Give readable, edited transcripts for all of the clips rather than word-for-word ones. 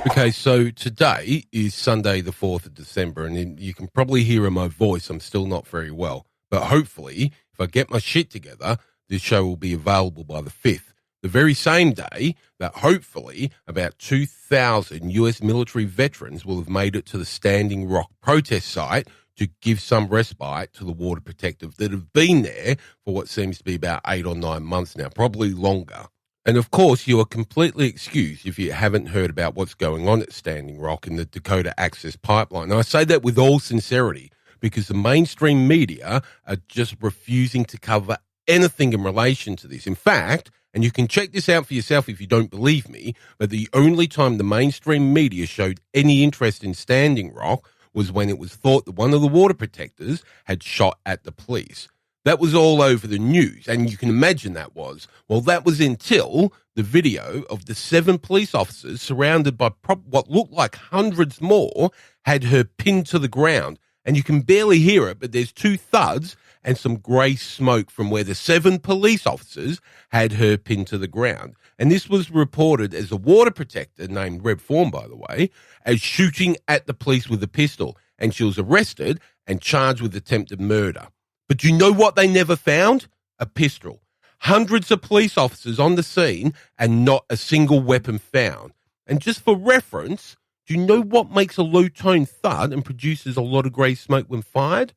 Okay, so today is Sunday, the 4th of December, and you can probably hear in my voice I'm still not very well. But hopefully, if I get my shit together, this show will be available by the 5th, the very same day that hopefully about 2,000 US military veterans will have made it to the Standing Rock protest site to give some respite to the water protectors that have been there for what seems to be about 8 or 9 months now, probably longer. And of course, you are completely excused if you haven't heard about what's going on at Standing Rock and the Dakota Access Pipeline. And I say that with all sincerity because the mainstream media are just refusing to cover anything in relation to this. In fact, and you can check this out for yourself if you don't believe me, but the only time the mainstream media showed any interest in Standing Rock was when it was thought that one of the water protectors had shot at the police. That was all over the news, and you can imagine that was. Well, that was until the video of the 7 police officers surrounded by what looked like hundreds more had her pinned to the ground. And you can barely hear it, but there's 2 thuds and some grey smoke from where the 7 police officers had her pinned to the ground. And this was reported as a water protector named Reb Form, by the way, as shooting at the police with a pistol. And she was arrested and charged with attempted murder. But do you know what they never found? A pistol. Hundreds of police officers on the scene and not a single weapon found. And just for reference, do you know what makes a low-tone thud and produces a lot of grey smoke when fired?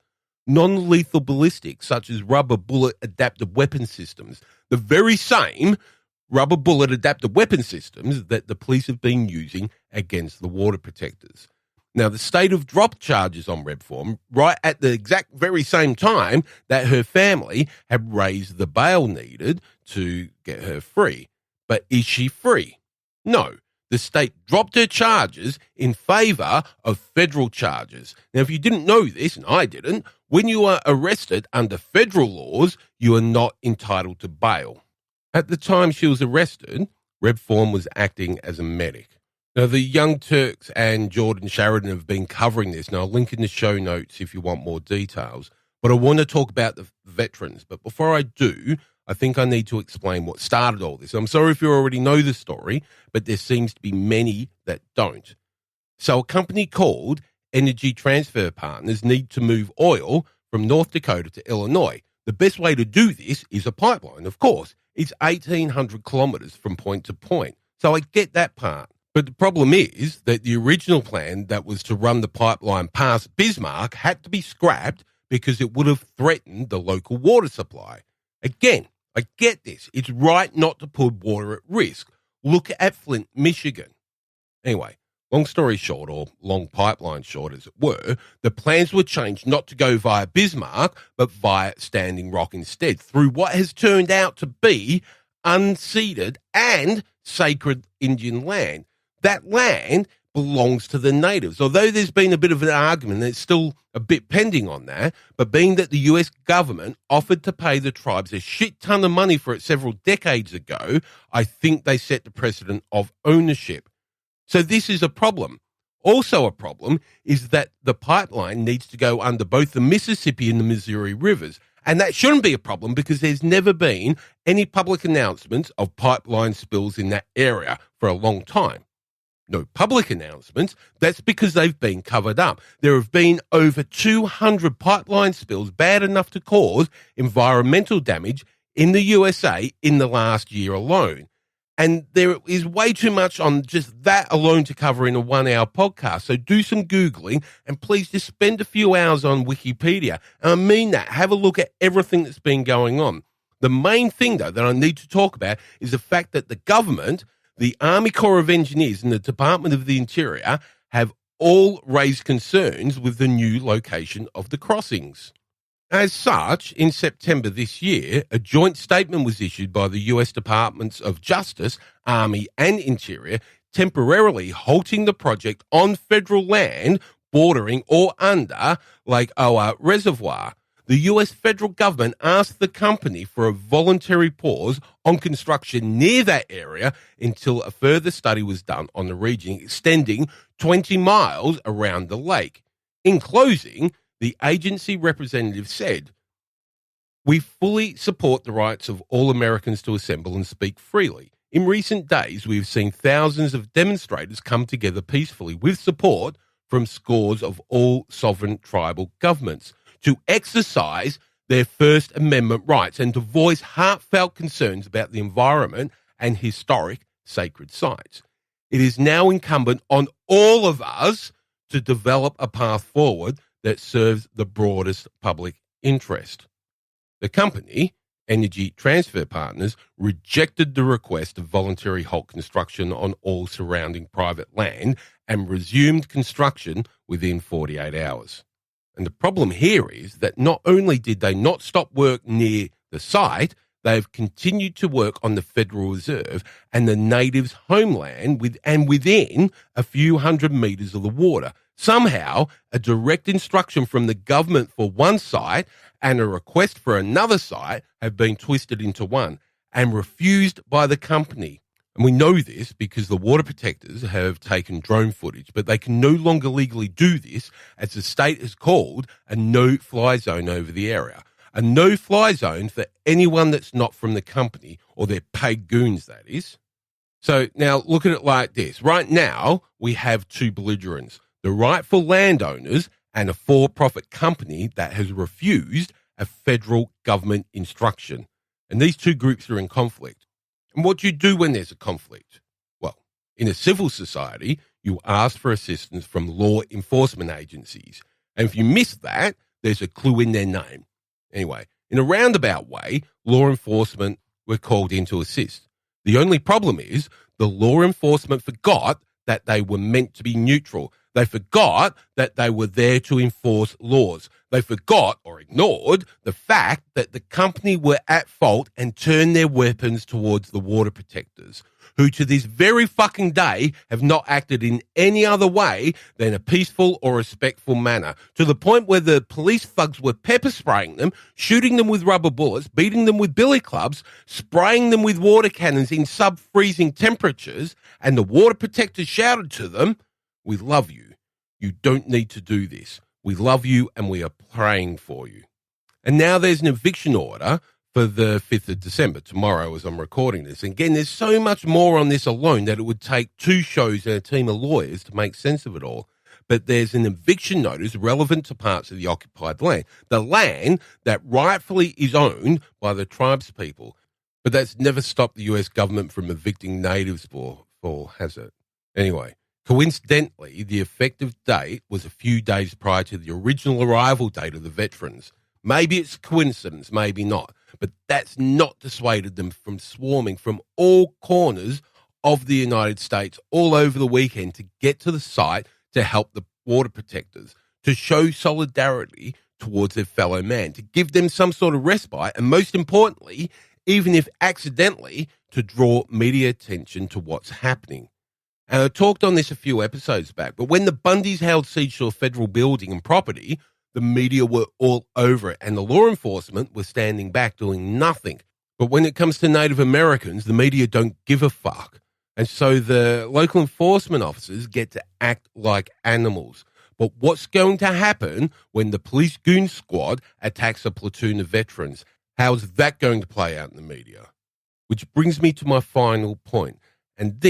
Non-lethal ballistics, such as rubber bullet adaptive weapon systems. The very same rubber bullet adaptive weapon systems that the police have been using against the water protectors. Now, the state have dropped charges on Reb Form right at the exact very same time that her family had raised the bail needed to get her free. But is she free? No. The state dropped her charges in favour of federal charges. Now, if you didn't know this, and I didn't, when you are arrested under federal laws, you are not entitled to bail. At the time she was arrested, Reb Form was acting as a medic. Now, the Young Turks and Jordan Sheridan have been covering this, and I'll link in the show notes if you want more details. But I want to talk about the veterans. But before I do, I think I need to explain what started all this. I'm sorry if you already know the story, but there seems to be many that don't. So a company called Energy Transfer Partners need to move oil from North Dakota to Illinois. The best way to do this is a pipeline, of course. It's 1,800 kilometers from point to point. So I get that part. But the problem is that the original plan that was to run the pipeline past Bismarck had to be scrapped because it would have threatened the local water supply. Again, I get this. It's right not to put water at risk. Look at Flint, Michigan. Anyway, long story short, or long pipeline short as it were, the plans were changed not to go via Bismarck, but via Standing Rock instead, through what has turned out to be unceded and sacred Indian land. That land belongs to the natives. Although there's been a bit of an argument, there's still a bit pending on that, but being that the US government offered to pay the tribes a shit ton of money for it several decades ago, I think they set the precedent of ownership. So this is a problem. Also a problem is that the pipeline needs to go under both the Mississippi and the Missouri rivers. And that shouldn't be a problem because there's never been any public announcements of pipeline spills in that area for a long time. No public announcements, that's because they've been covered up. There have been over 200 pipeline spills bad enough to cause environmental damage in the USA in the last year alone. And there is way too much on just that alone to cover in a 1-hour podcast. So do some Googling and please just spend a few hours on Wikipedia. And I mean that. Have a look at everything that's been going on. The main thing, though, that I need to talk about is the fact that the government, the Army Corps of Engineers and the Department of the Interior have all raised concerns with the new location of the crossings. As such, in September this year, a joint statement was issued by the US Departments of Justice, Army and Interior, temporarily halting the project on federal land bordering or under Lake Owa Reservoir. The US federal government asked the company for a voluntary pause on construction near that area until a further study was done on the region extending 20 miles around the lake. In closing, the agency representative said, "We fully support the rights of all Americans to assemble and speak freely. In recent days, we've seen thousands of demonstrators come together peacefully with support from scores of all sovereign tribal governments to exercise their First Amendment rights and to voice heartfelt concerns about the environment and historic sacred sites. It is now incumbent on all of us to develop a path forward that serves the broadest public interest. The company, Energy Transfer Partners, rejected the request of voluntary halt construction on all surrounding private land and resumed construction within 48 hours. And the problem here is that not only did they not stop work near the site, they have continued to work on the Federal Reserve and the natives' homeland within a few hundred metres of the water. Somehow, a direct instruction from the government for one site and a request for another site have been twisted into one and refused by the company. And we know this because the water protectors have taken drone footage, but they can no longer legally do this as the state has called a no-fly zone over the area. A no-fly zone for anyone that's not from the company or their paid goons, that is. So now look at it like this. Right now, we have two belligerents, the rightful landowners and a for-profit company that has refused a federal government instruction. And these two groups are in conflict. And what do you do when there's a conflict? Well, in a civil society, you ask for assistance from law enforcement agencies. And if you miss that, there's a clue in their name. Anyway, in a roundabout way, law enforcement were called in to assist. The only problem is the law enforcement forgot that they were meant to be neutral. They forgot that they were there to enforce laws. They forgot or ignored the fact that the company were at fault and turned their weapons towards the water protectors, who to this very fucking day have not acted in any other way than a peaceful or respectful manner, to the point where the police thugs were pepper spraying them, shooting them with rubber bullets, beating them with billy clubs, spraying them with water cannons in sub-freezing temperatures, and the water protectors shouted to them, "We love you. You don't need to do this. We love you and we are praying for you." And now there's an eviction order for the 5th of December, tomorrow as I'm recording this. And again, there's so much more on this alone that it would take 2 shows and a team of lawyers to make sense of it all. But there's an eviction notice relevant to parts of the occupied land, the land that rightfully is owned by the tribes people. But that's never stopped the US government from evicting natives for has it? Anyway. Coincidentally, the effective date was a few days prior to the original arrival date of the veterans. Maybe it's coincidence, maybe not, but that's not dissuaded them from swarming from all corners of the United States all over the weekend to get to the site to help the water protectors, to show solidarity towards their fellow man, to give them some sort of respite, and most importantly, even if accidentally, to draw media attention to what's happening. And I talked on this a few episodes back, but when the Bundys held siege to a federal building and property, the media were all over it, and the law enforcement were standing back doing nothing. But when it comes to Native Americans, the media don't give a fuck. And so the local enforcement officers get to act like animals. But what's going to happen when the police goon squad attacks a platoon of veterans? How's that going to play out in the media? Which brings me to my final point. And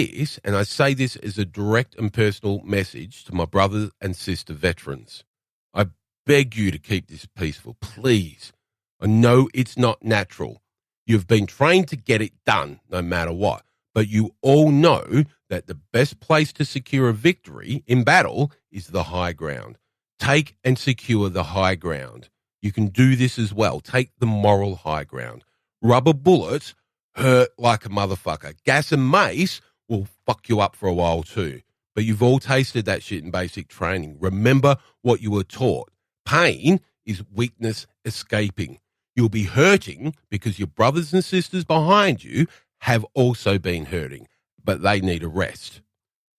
I say this as a direct and personal message to my brothers and sister veterans. I beg you to keep this peaceful, please. I know it's not natural. You've been trained to get it done no matter what. But you all know that the best place to secure a victory in battle is the high ground. Take and secure the high ground. You can do this as well. Take the moral high ground. Rubber bullets hurt like a motherfucker. Gas and mace will fuck you up for a while too. But you've all tasted that shit in basic training. Remember what you were taught. Pain is weakness escaping. You'll be hurting because your brothers and sisters behind you have also been hurting, but they need a rest.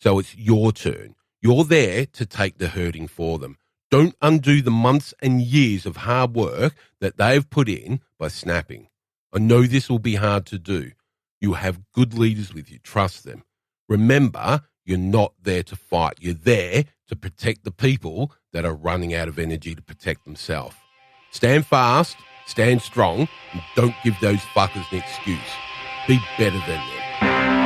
So it's your turn. You're there to take the hurting for them. Don't undo the months and years of hard work that they've put in by snapping. I know this will be hard to do. You have good leaders with you. Trust them. Remember, you're not there to fight. You're there to protect the people that are running out of energy to protect themselves. Stand fast, stand strong, and don't give those fuckers an excuse. Be better than them.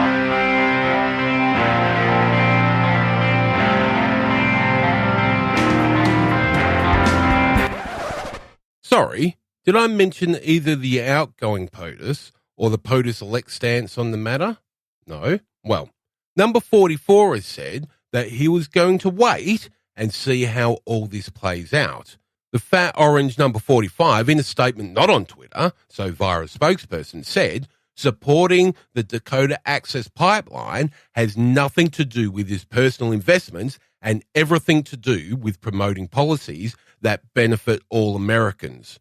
Did I mention either the outgoing POTUS or the POTUS-elect stance on the matter? No. Well, number 44 has said that he was going to wait and see how all this plays out. The fat orange number 45, in a statement not on Twitter, so via a spokesperson, said supporting the Dakota Access Pipeline has nothing to do with his personal investments and everything to do with promoting policies that benefit all Americans.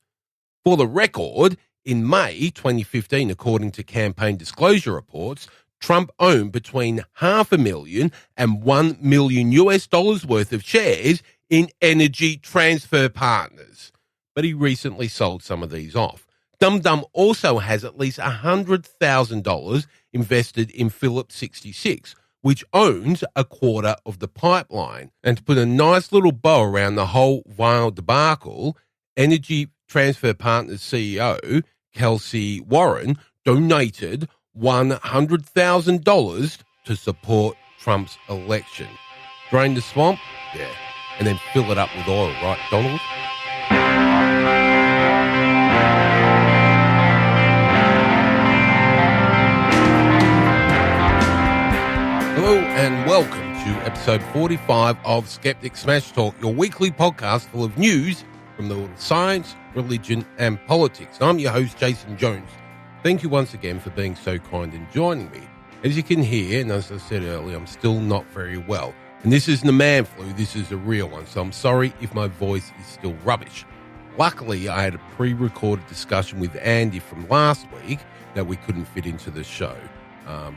For the record, in May 2015, according to campaign disclosure reports, Trump owned between $500,000 and $1 million worth of shares in Energy Transfer Partners. But he recently sold some of these off. Dum Dum also has at least $100,000 invested in Phillips 66, which owns a quarter of the pipeline. And to put a nice little bow around the whole vile debacle, Energy Transfer Partners CEO Kelsey Warren donated $100,000 to support Trump's election. Drain the swamp? Yeah. And then fill it up with oil, right, Donald? Hello and welcome to episode 45 of Skeptic Smash Talk, your weekly podcast full of news from the world of science, religion and politics. I'm your host, Jason Jones. Thank you once again for being so kind and joining me. As you can hear, and as I said earlier, I'm still not very well. And this isn't a man flu, this is a real one, so I'm sorry if my voice is still rubbish. Luckily, I had a pre-recorded discussion with Andy from last week that we couldn't fit into the show.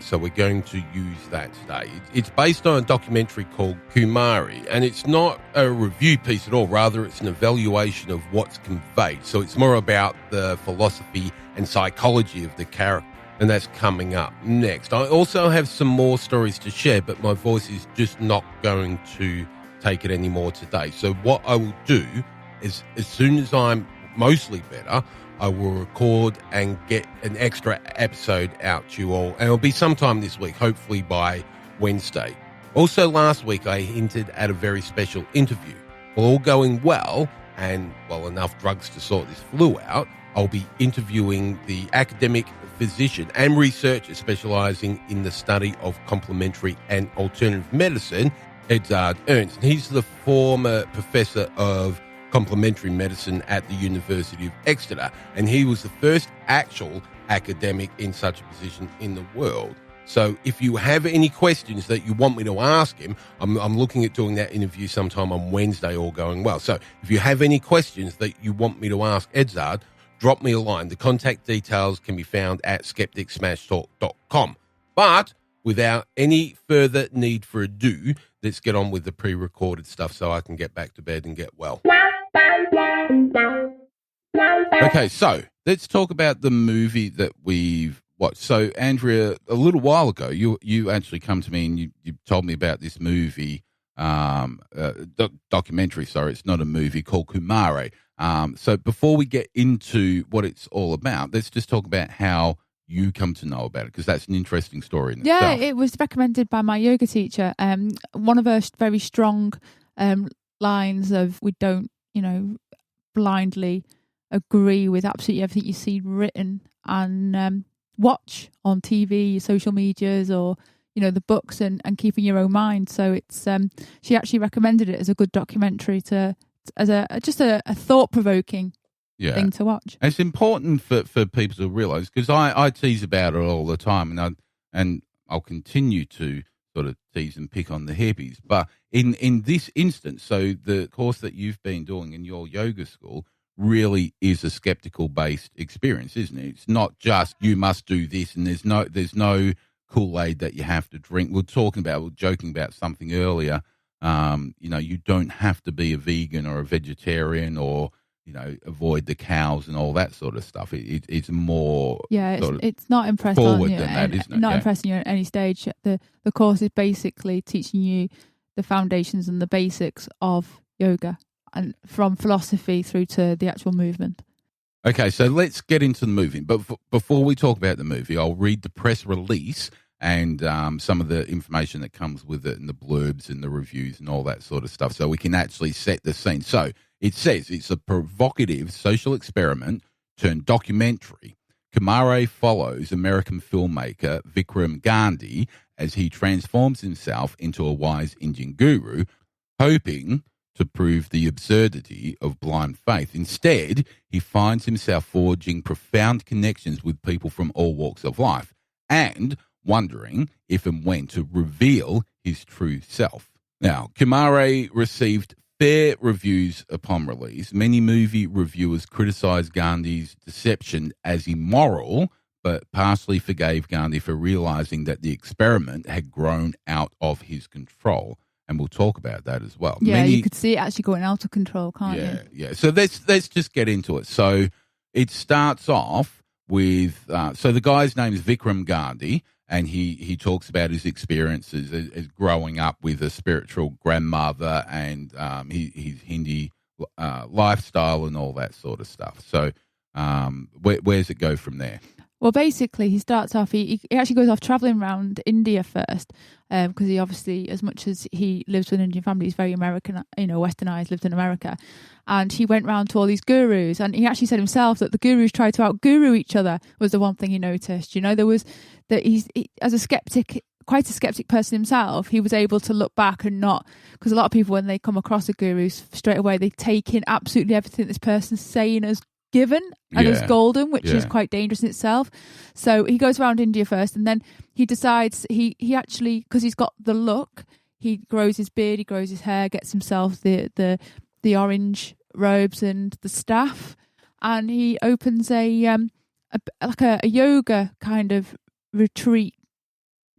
So we're going to use that today. It's based on a documentary called Kumare, and it's not a review piece at all. Rather, it's an evaluation of what's conveyed. So it's more about the philosophy and psychology of the character, and that's coming up next. I also have some more stories to share, but my voice is just not going to take it anymore today. So what I will do is, as soon as I'm mostly better, I will record and get an extra episode out to you all. And it'll be sometime this week, hopefully by Wednesday. Also, last week I hinted at a very special interview. Well, all going well, and, well, enough drugs to sort this flu out, I'll be interviewing the academic physician and researcher specializing in the study of complementary and alternative medicine, Edzard Ernst. He's the former professor of complementary medicine at the University of Exeter, and he was the first actual academic in such a position in the world. So if you have any questions that you want me to ask him, I'm looking at doing that interview sometime on Wednesday, all going well. So if you have any questions that you want me to ask Edzard, drop me a line. The contact details can be found at skepticsmashtalk.com. But without any further need for ado, let's get on with the pre-recorded stuff so I can get back to bed and get well. Okay, so let's talk about the movie that we've watched. So, Andrea, a little while ago, you actually come to me and you told me about this movie, documentary, sorry, it's not a movie, called Kumare. So before we get into what it's all about, let's just talk about how you come to know about it, because that's an interesting story in itself. Yeah, it was recommended by my yoga teacher. One of her very strong lines of, we don't, blindly agree with absolutely everything you see written and watch on TV, social medias, or the books, and keeping your own mind. So it's she actually recommended it as a good documentary as a thought-provoking thing to watch. It's important for people to realise, because I tease about it all the time, and I'll continue to sort of tease and pick on the hippies. But in this instance, so the course that you've been doing in your yoga school really is a skeptical-based experience, isn't it? It's not just you must do this, and there's no Kool-Aid that you have to drink. We were joking about something earlier. You don't have to be a vegan or a vegetarian or avoid the cows and all that sort of stuff. It's more it's not impressed forward on you, than that, isn't it? Not impressing you at any stage. The course is basically teaching you the foundations and the basics of yoga, and from philosophy through to the actual movement. Okay, so let's get into the movie. But before we talk about the movie, I'll read the press release and some of the information that comes with it, and the blurbs and the reviews and all that sort of stuff, so we can actually set the scene. So it says it's a provocative social experiment turned documentary. Kumare follows American filmmaker Vikram Gandhi as he transforms himself into a wise Indian guru, hoping to prove the absurdity of blind faith. Instead, he finds himself forging profound connections with people from all walks of life and wondering if and when to reveal his true self. Now, Kumare received fair reviews upon release. Many movie reviewers criticised Gandhi's deception as immoral, but partially forgave Gandhi for realising that the experiment had grown out of his control. And we'll talk about that as well. Yeah, you could see it actually going out of control, can't you? Yeah. So let's just get into it. So it starts off with, so the guy's name is Vikram Gandhi, and he talks about his experiences as growing up with a spiritual grandmother and his Hindi lifestyle and all that sort of stuff. So where's it go from there? Well, basically, he starts off, he actually goes off travelling around India first, because he obviously, as much as he lives with an Indian family, he's very American, westernized, lived in America. And he went round to all these gurus, and he actually said himself that the gurus tried to out-guru each other, was the one thing he noticed. There was that he, as a skeptic, quite a skeptic person himself, he was able to look back and not, because a lot of people, when they come across a guru, straight away they take in absolutely everything this person's saying as given and as golden, which is quite dangerous in itself. So he goes around India first, and then he decides he actually, because he's got the look, he grows his beard, he grows his hair, gets himself the orange robes and the staff, and he opens a yoga kind of retreat.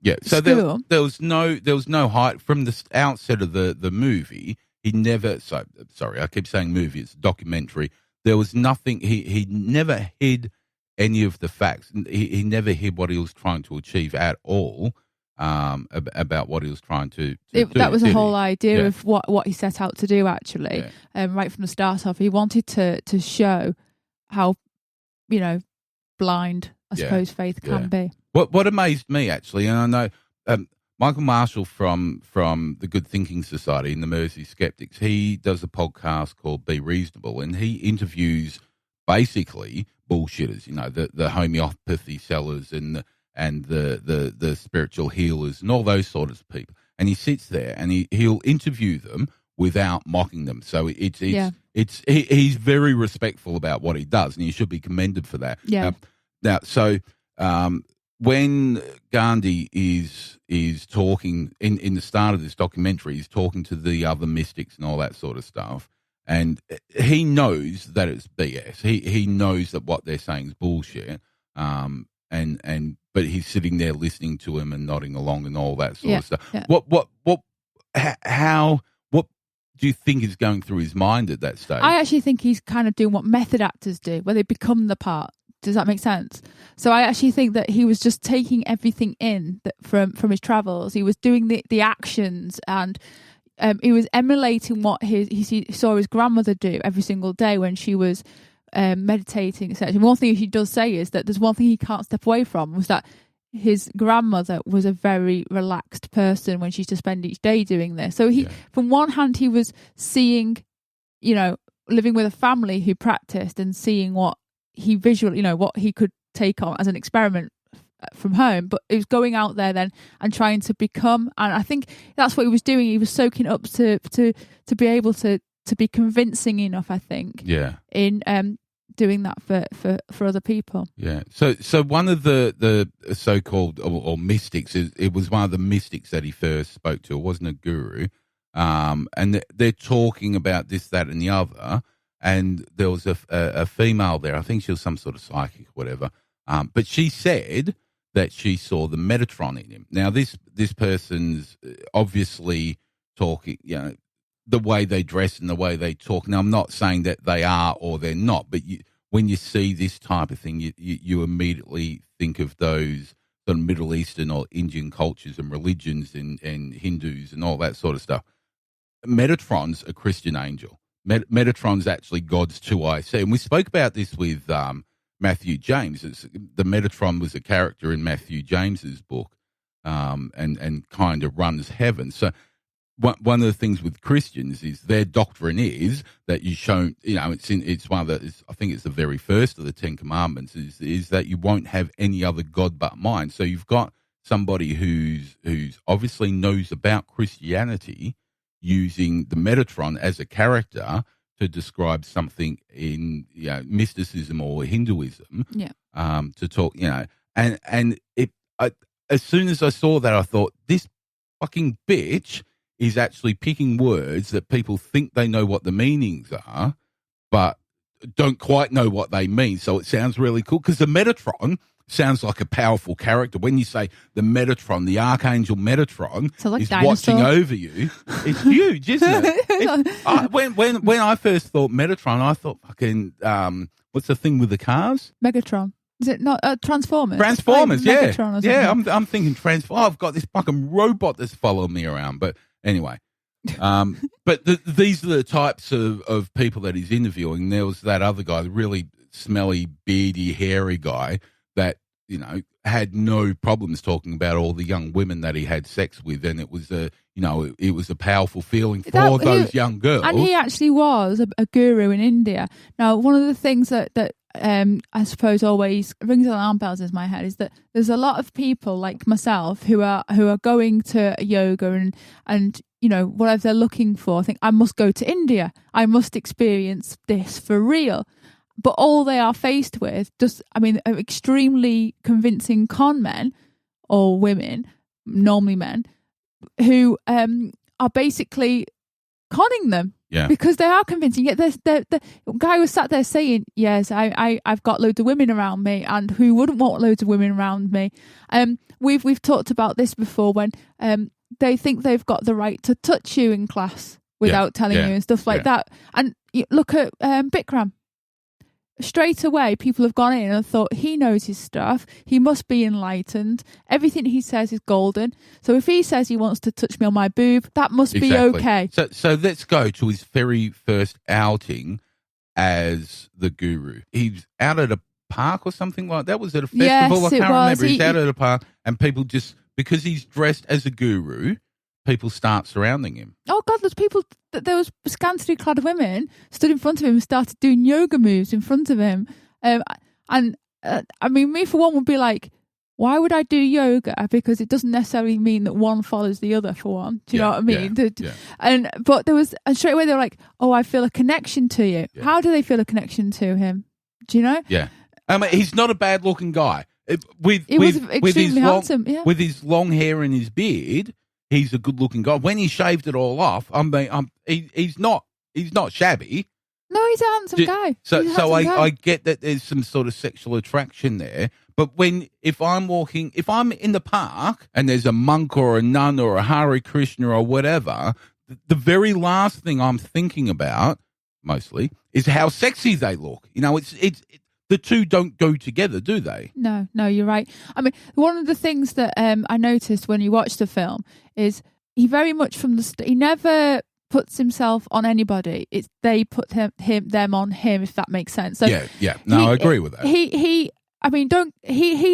Yeah, so there was no height from the outset of the movie. He never. So sorry, I keep saying movie. It's a documentary. There was nothing. He never hid any of the facts. He never hid what he was trying to achieve at all. About what he was trying to do. That was the whole idea of what he set out to do. Actually, right from the start off, he wanted to show how blind, I suppose, faith can be. What amazed me actually, and I know Michael Marshall from the Good Thinking Society and the Mersey Skeptics, he does a podcast called Be Reasonable, and he interviews basically bullshitters, the homeopathy sellers and the spiritual healers and all those sorts of people. And he sits there and he'll interview them without mocking them. So he's very respectful about what he does, and he should be commended for that. Yeah. When Gandhi is talking in the start of this documentary, he's talking to the other mystics and all that sort of stuff, and he knows that it's BS. He knows that what they're saying is bullshit. But he's sitting there listening to him and nodding along and all that sort of stuff. Yeah. What do you think is going through his mind at that stage? I actually think he's kind of doing what method actors do, where they become the part. Does that make sense? So I actually think that he was just taking everything in from his travels. He was doing the actions, and he was emulating what he saw his grandmother do every single day when she was meditating, etc. One thing he does say is that there's one thing he can't step away from, was that his grandmother was a very relaxed person when she used to spend each day doing this. So from one hand, he was seeing, living with a family who practiced and seeing what he visually, what he could take on as an experiment from home, but it was going out there then and trying to become, and I think that's what he was doing. He was soaking up to be able to be convincing enough, I think, in doing that for other people. Yeah. So one of the so-called or mystics, it was one of the mystics that he first spoke to. It wasn't a guru, and they're talking about this, that, and the other. And there was a female there. I think she was some sort of psychic, or whatever. But she said that she saw the Metatron in him. Now, this person's obviously talking, the way they dress and the way they talk. Now, I'm not saying that they are or they're not, but when you see this type of thing, you immediately think of those sort of Middle Eastern or Indian cultures and religions and Hindus and all that sort of stuff. Metatron's a Christian angel. Metatron's actually God's 2IC. And we spoke about this with Matthew James. The Metatron was a character in Matthew James's book, and kind of runs heaven. So one of the things with Christians is their doctrine is that you shown, it's one of the, I think it's the very first of the 10 Commandments is that you won't have any other God but mine. So you've got somebody who's obviously knows about Christianity using the Metatron as a character to describe something in mysticism or Hinduism. Yeah. To talk, and as soon as I saw that, I thought this fucking bitch is actually picking words that people think they know what the meanings are, but don't quite know what they mean. So it sounds really cool because the Metatron sounds like a powerful character. When you say the Metatron, the Archangel Metatron like is dinosaur. watching over you. It's huge, isn't it? When I first thought Metatron, I thought fucking what's the thing with the cars? Megatron. Is it not Transformers? Transformers, like yeah. Megatron or Yeah, something. I'm thinking Transformers. I've got this fucking robot that's following me around. But anyway, but these are the types of people that he's interviewing. There was that other guy, the really smelly, beardy, hairy guy that, had no problems talking about all the young women that he had sex with. And it was a powerful feeling for those young girls. And he actually was a guru in India. Now, one of the things that I suppose always rings alarm bells in my head is that there's a lot of people like myself who are going to yoga and whatever they're looking for. Think I must go to India. I must experience this for real. But all they are faced with are extremely convincing con men or women, normally men, who are basically conning them. Yeah. Because they are convincing. Yet the guy was sat there saying, yes, I've got loads of women around me, and who wouldn't want loads of women around me? We've talked about this before when they think they've got the right to touch you in class without telling you and stuff like that. And you look at Bikram. Straight away, people have gone in and thought he knows his stuff. He must be enlightened. Everything he says is golden. So if he says he wants to touch me on my boob, that must be okay. So let's go to his very first outing as the guru. He's out at a park or something like that. Was it a festival? Yes, I can't remember. He's out at a park, and people just, because he's dressed as a guru, people start surrounding him. Oh God, there was scantily clad women stood in front of him and started doing yoga moves in front of him. Me for one would be like, why would I do yoga? Because it doesn't necessarily mean that one follows the other, for one. Do you know what I mean? But and straight away they were like, oh, I feel a connection to you. Yeah. How do they feel a connection to him? Do you know? Yeah. He's not a bad looking guy. With extremely handsome. Yeah. With his long hair and his beard, he's a good-looking guy. When he shaved it all off, he's not shabby. No, he's a handsome guy. So I get that there's some sort of sexual attraction there. But if I'm in the park and there's a monk or a nun or a Hare Krishna or whatever, the very last thing I'm thinking about, mostly, is how sexy they look. The two don't go together, do they? No, you're right. One of the things that I noticed when you watch the film is he very much he never puts himself on anybody. It's they put them on him, if that makes sense. So yeah. No, I agree with that. He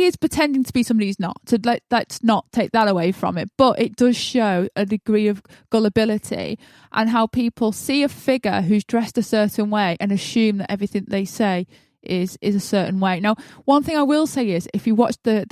is pretending to be somebody he's not. So let's not take that away from it. But it does show a degree of gullibility and how people see a figure who's dressed a certain way and assume that everything they say is a certain way. Now, one thing I will say is, if you watch the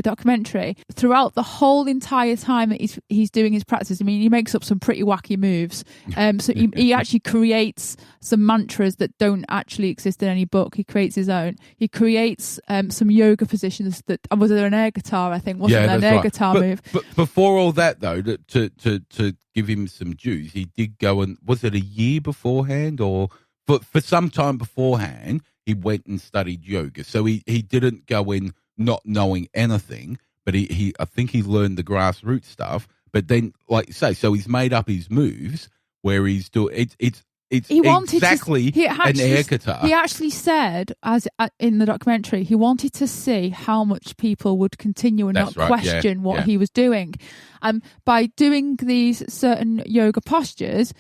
documentary, throughout the whole entire time that he's doing his practice, he makes up some pretty wacky moves. So he actually creates some mantras that don't actually exist in any book. He creates his own. He creates some yoga positions that was there an air guitar, I think, wasn't there an air guitar move? But before all that, though, to give him some dues, he did go and, was it a year beforehand or for some time beforehand, he went and studied yoga. So he didn't go in not knowing anything, but I think he learned the grassroots stuff. But then, like you say, so he's made up his moves where he's doing it's exactly an air guitar. He actually said, as in the documentary, he wanted to see how much people would continue and not question what he was doing. By doing these certain yoga postures.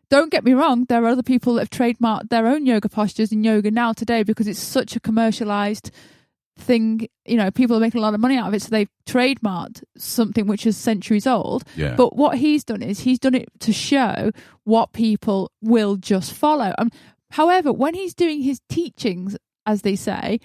Don't get me wrong, there are other people that have trademarked their own yoga postures in yoga now today because it's such a commercialised thing, people are making a lot of money out of it, so they've trademarked something which is centuries old. Yeah. But what he's done is he's done it to show what people will just follow. However, when he's doing his teachings, as they say,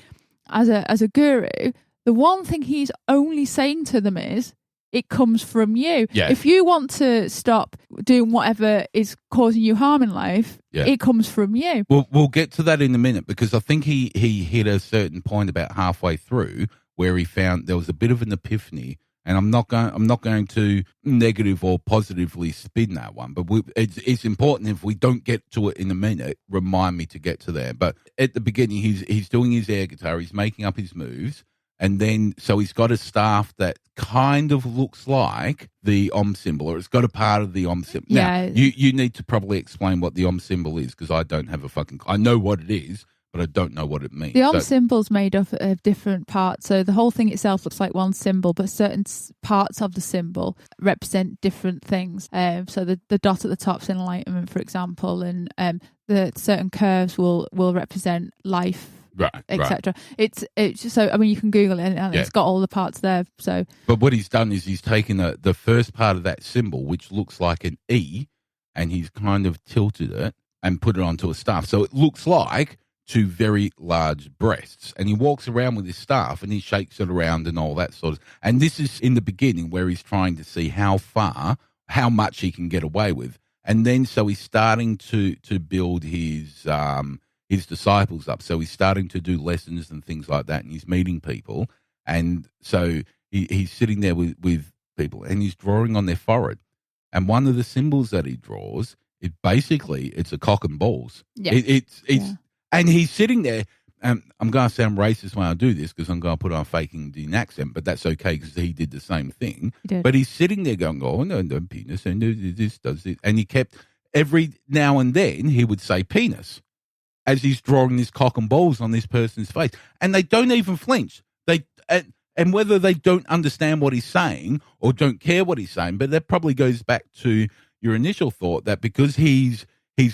as a guru, the one thing he's only saying to them is, it comes from you. Yeah. If you want to stop doing whatever is causing you harm in life, it comes from you. We'll get to that in a minute, because I think he hit a certain point about halfway through where he found there was a bit of an epiphany. And I'm not going to negative or positively spin that one, but it's important, if we don't get to it in a minute, remind me to get to there. But at the beginning, he's doing his air guitar, he's making up his moves. And then, so he's got a staff that kind of looks like the Om symbol, or it's got a part of the Om symbol. Yeah. Now, you need to probably explain what the Om symbol is, because I don't have I know what it is, but I don't know what it means. The Om symbol's made up of different parts. So the whole thing itself looks like one symbol, but certain parts of the symbol represent different things. So the dot at the top's enlightenment, for example, and the certain curves will represent life, right, etc. It's so, I mean, you can Google it, and it's got all the parts there. So, but what he's done is he's taken the first part of that symbol, which looks like an E, and he's kind of tilted it and put it onto a staff, so it looks like two very large breasts. And he walks around with his staff and he shakes it around and all that sort of. And this is in the beginning where he's trying to see how much he can get away with. And then so he's starting to build his disciples up. So he's starting to do lessons and things like that, and he's meeting people. And so he's sitting there with people, and he's drawing on their forehead. And one of the symbols that he draws, it's a cock and balls. Yeah. It's and he's sitting there. I'm going to sound racist when I do this, because I'm going to put on a fake Indian accent, but that's okay, because he did the same thing. He did. But he's sitting there going, oh, no, penis, and this does it. And he kept, every now and then, he would say penis as he's drawing this cock and balls on this person's face. And they don't even flinch. And whether they don't understand what he's saying or don't care what he's saying, but that probably goes back to your initial thought that because he's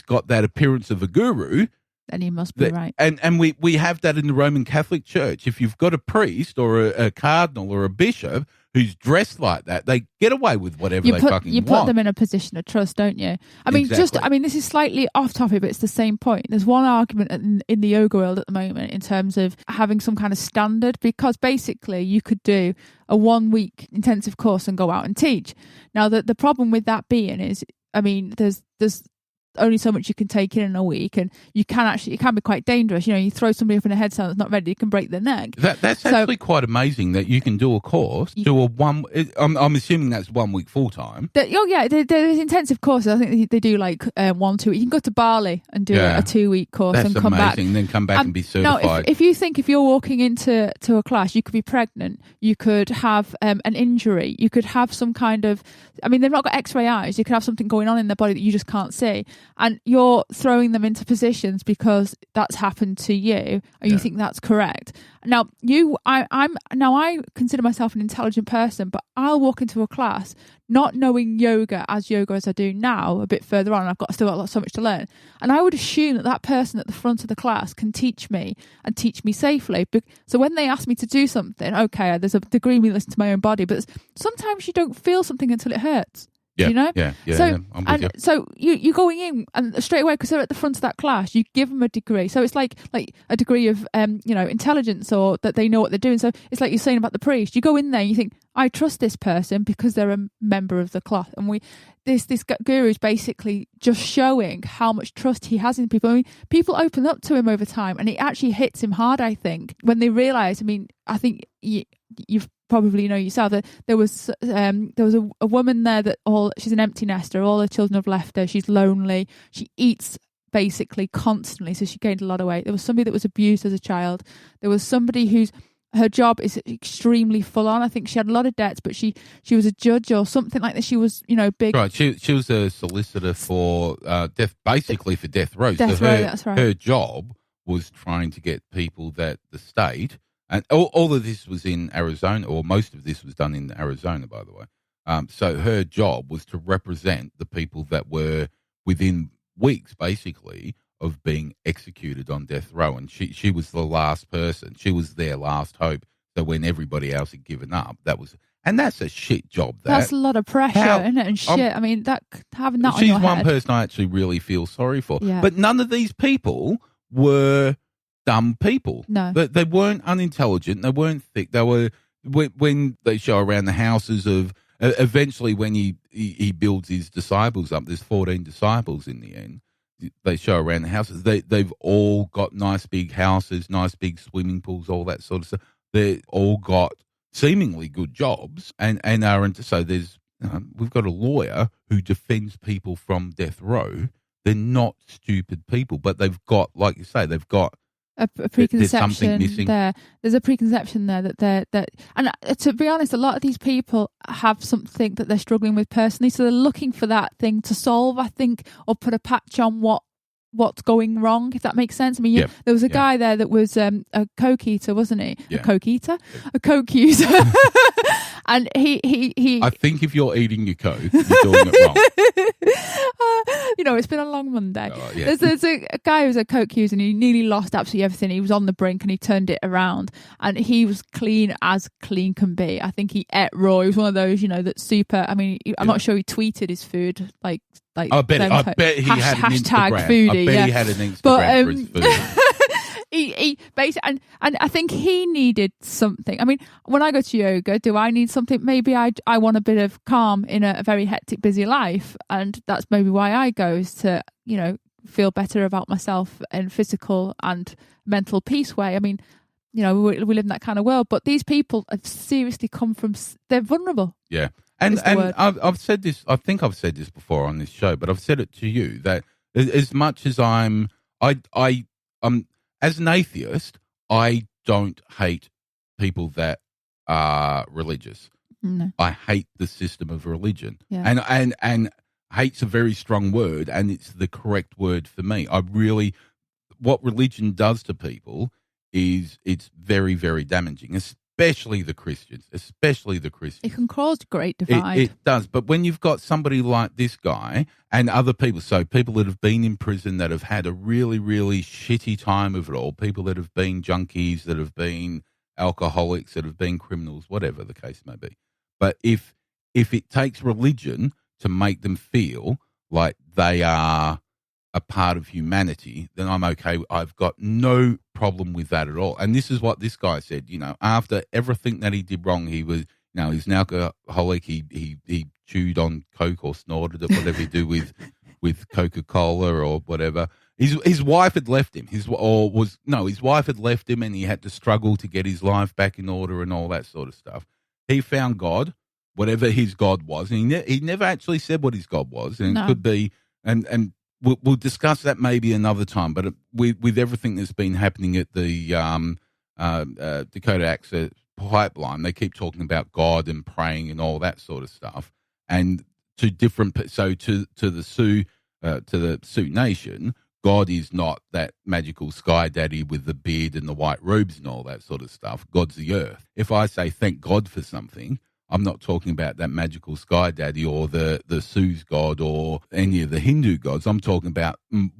got that appearance of a guru, then he must be right. And we have that in the Roman Catholic Church. If you've got a priest or a cardinal or a bishop who's dressed like that, they get away with whatever they fucking want. You put them in a position of trust, don't you? I mean, Exactly. This is slightly off topic, but it's the same point. There's one argument in the yoga world at the moment in terms of having some kind of standard, because basically you could do a 1 week intensive course and go out and teach. Now, the problem with that being is, I mean, there's only so much you can take in a week, and it can be quite dangerous. You throw somebody up in a headstand that's not ready, you can break their neck. That's actually quite amazing that you can do a course, I'm assuming that's 1 week full time. There's intensive courses. I think they do like 1 2 weeks. You can go to Bali and do a 2 week course that's and come amazing. back. And then come back and be certified. Now, if you're walking into a class, you could be pregnant, you could have an injury, you could have some kind of, I mean, they've not got x-ray eyes, you could have something going on in their body that you just can't see. And you're throwing them into positions because that's happened to you, and you think that's correct. Now, I consider myself an intelligent person, but I'll walk into a class not knowing yoga as I do now, a bit further on, and I've still got so much to learn. And I would assume that person at the front of the class can teach me and teach me safely. So when they ask me to do something, okay, there's a degree of me listening to my own body, but sometimes you don't feel something until it hurts. Yeah, So, I'm with you. So you're going in, and straight away, because they're at the front of that class, you give them a degree. So it's like a degree of intelligence, or that they know what they're doing. So it's like you're saying about the priest. You go in there, and you think, I trust this person because they're a member of the class. And this guru is basically just showing how much trust he has in people. I mean, people open up to him over time, and it actually hits him hard, I think, when they realise. I mean, I think you've probably know yourself that there was a woman there that she's an empty nester. All her children have left her. She's lonely. She eats basically constantly, so she gained a lot of weight. There was somebody that was abused as a child. There was somebody her job is extremely full on. I think she had a lot of debts, but she was a judge or something like that. She was, big. Right. She was a solicitor for death, basically for death row. Death row, that's right. Her job was trying to get people that the state, and all of this was in Arizona, or most of this was done in Arizona, by the way. So her job was to represent the people that were within weeks, basically, of being executed on death row, and she was the last person. She was their last hope. So when everybody else had given up, that's a shit job. That's a lot of pressure, isn't it? And shit. I mean, having that on your head. She's one person I actually really feel sorry for. Yeah. But none of these people were dumb people. No. They weren't unintelligent. They weren't thick. They were, when they show around the houses of, eventually when he builds his disciples up, there's 14 disciples in the end. They show around the houses. They've all got nice big houses, nice big swimming pools, all that sort of stuff. They all got seemingly good jobs and are into, so there's, we've got a lawyer who defends people from death row. They're not stupid people, but they've got, like you say, they've got a preconception there's something missing. there. There's a preconception there that and to be honest, a lot of these people have something that they're struggling with personally, so they're looking for that thing to solve, I think, or put a patch on what's going wrong, if that makes sense. I mean, there was a guy there that was a coke eater, wasn't he? Yeah. A coke eater? Yeah. A coke user. And he I think if you're eating your coke, you're doing it wrong. It's been a long Monday. Oh, yeah. There's a guy who was a coke user and he nearly lost absolutely everything. He was on the brink and he turned it around and he was clean as clean can be. I think he ate raw. He was one of those, that's super. I mean, I'm not sure he tweeted his food like I bet he had an Instagram. Foodie, he had an Instagram for his food. He basically, and I think he needed something. I mean, when I go to yoga, do I need something? Maybe I want a bit of calm in a very hectic, busy life, and that's maybe why I go, is to feel better about myself in physical and mental peace way. I mean, we live in that kind of world, but these people have seriously come from. They're vulnerable. Yeah. And I've said this, I think I've said this before on this show, but I've said it to you that as much as as an atheist, I don't hate people that are religious. No. I hate the system of religion. Yeah. And hate's a very strong word, and it's the correct word for me. What religion does to people is it's very, very damaging, especially the Christians. It can cause great divide. It does. But when you've got somebody like this guy and other people, so people that have been in prison that have had a really, really shitty time of it all, people that have been junkies, that have been alcoholics, that have been criminals, whatever the case may be. But if it takes religion to make them feel like they are a part of humanity, then I'm okay. I've got no problem with that at all. And this is what this guy said, after everything that he did wrong, he was, he's an alcoholic. He chewed on coke or snorted it, whatever you do with Coca-Cola or whatever. His wife had left him. His wife had left him and he had to struggle to get his life back in order and all that sort of stuff. He found God, whatever his God was. And he never actually said what his God was. And It could be, and we'll discuss that maybe another time, but with everything that's been happening at the Dakota Access Pipeline, they keep talking about God and praying and all that sort of stuff. And to the Sioux Nation, God is not that magical sky daddy with the beard and the white robes and all that sort of stuff. God's the earth. If I say thank God for something, I'm not talking about that magical sky daddy or the Sioux's God or any of the Hindu gods. I'm talking about I'm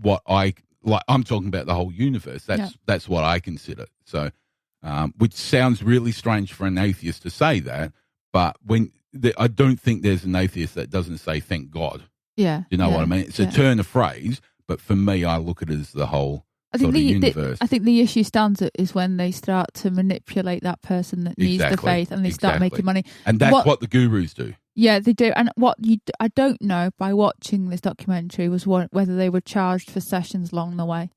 talking about the whole universe. That's what I consider. So, which sounds really strange for an atheist to say that, but I don't think there's an atheist that doesn't say thank God. Yeah. You know what I mean? It's a turn of phrase, but for me, I look at it as the whole universe. I think the issue stands is when they start to manipulate that person that needs the faith and they start making money. And that's what the gurus do. Yeah, they do. And I don't know by watching this documentary was whether they were charged for sessions along the way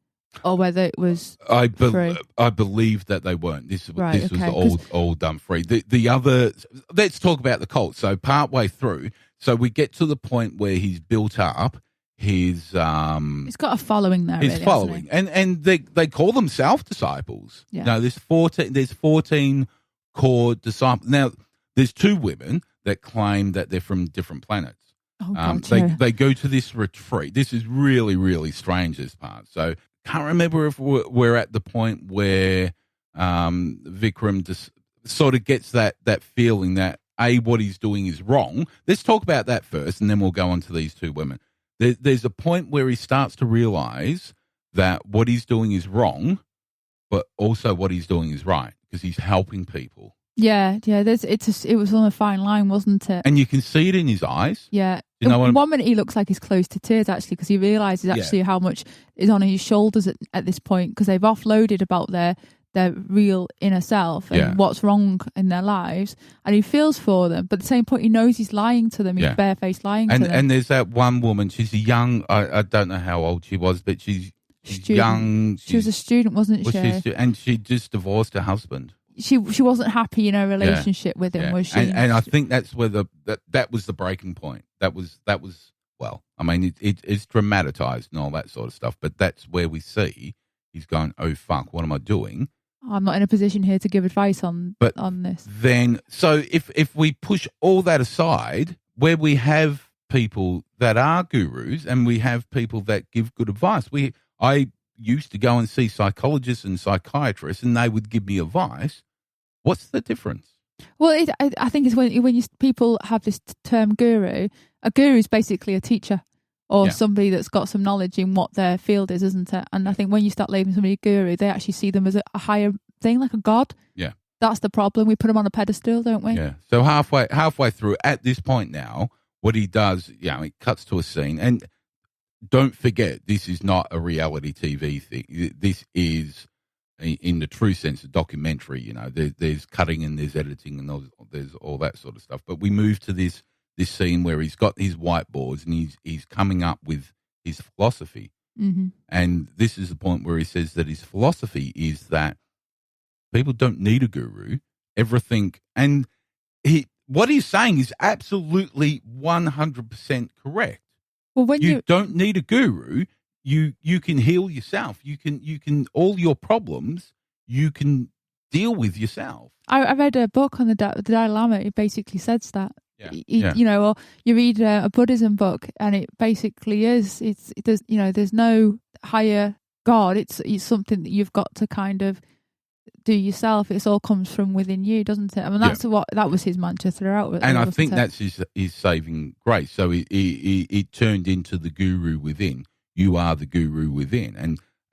or whether it was free. I believe that they weren't. This was all done free. The other, let's talk about the cult. So partway through, so we get to the point where he's built up his he's got a following there. His following, and they call themselves disciples. Yeah. Now there's 14 core disciples. Now there's 2 women that claim that they're from different planets. Oh, God, they go to this retreat. This is really, really strange, this part. So can't remember if we're at the point where Vikram just sort of gets that feeling that what he's doing is wrong. Let's talk about that first, and then we'll go on to these 2 women. There's a point where he starts to realize that what he's doing is wrong, but also what he's doing is right because he's helping people. Yeah. It was on a fine line, wasn't it? And you can see it in his eyes. Yeah. You know One minute he looks like he's close to tears, actually, because he realises actually how much is on his shoulders at this point, because they've offloaded about their real inner self and what's wrong in their lives, and he feels for them. But at the same point, he knows he's lying to them. He's barefaced lying to them. And there's that one woman. She's a young. I don't know how old she was, but she's young. She was a student, wasn't she? And she just divorced her husband. She wasn't happy in her relationship with him, was she? And I think that's where that was the breaking point. That was well, I mean, it's dramatized and all that sort of stuff, but that's where we see he's going, oh fuck, what am I doing? I'm not in a position here to give advice on this. Then, so if we push all that aside, where we have people that are gurus and we have people that give good advice, I used to go and see psychologists and psychiatrists, and they would give me advice. What's the difference? Well, I think it's when people have this term guru. A guru is basically a teacher or somebody that's got some knowledge in what their field is, isn't it? And I think when you start labeling somebody a guru, they actually see them as a higher thing, like a god. Yeah. That's the problem. We put them on a pedestal, don't we? Yeah. So halfway through, at this point now, what he does, it cuts to a scene. And don't forget, this is not a reality TV thing. This is, in the true sense, a documentary. There's cutting and there's editing and there's all that sort of stuff. But we move to this scene where he's got his whiteboards and he's coming up with his philosophy. Mm-hmm. And this is the point where he says that his philosophy is that people don't need a guru. Everything, and what he's saying is absolutely 100% correct. Well, when you don't need a guru, you can heal yourself. You can all your problems you can deal with yourself. I read a book on the Dalai Lama. It basically says that. Or you read a Buddhism book, and it basically is. There's no higher God. It's something that you've got to kind of do yourself. It all comes from within you, doesn't it? I mean, that was his mantra throughout. And I think that's his saving grace. So it turned into the guru within. You are the guru within,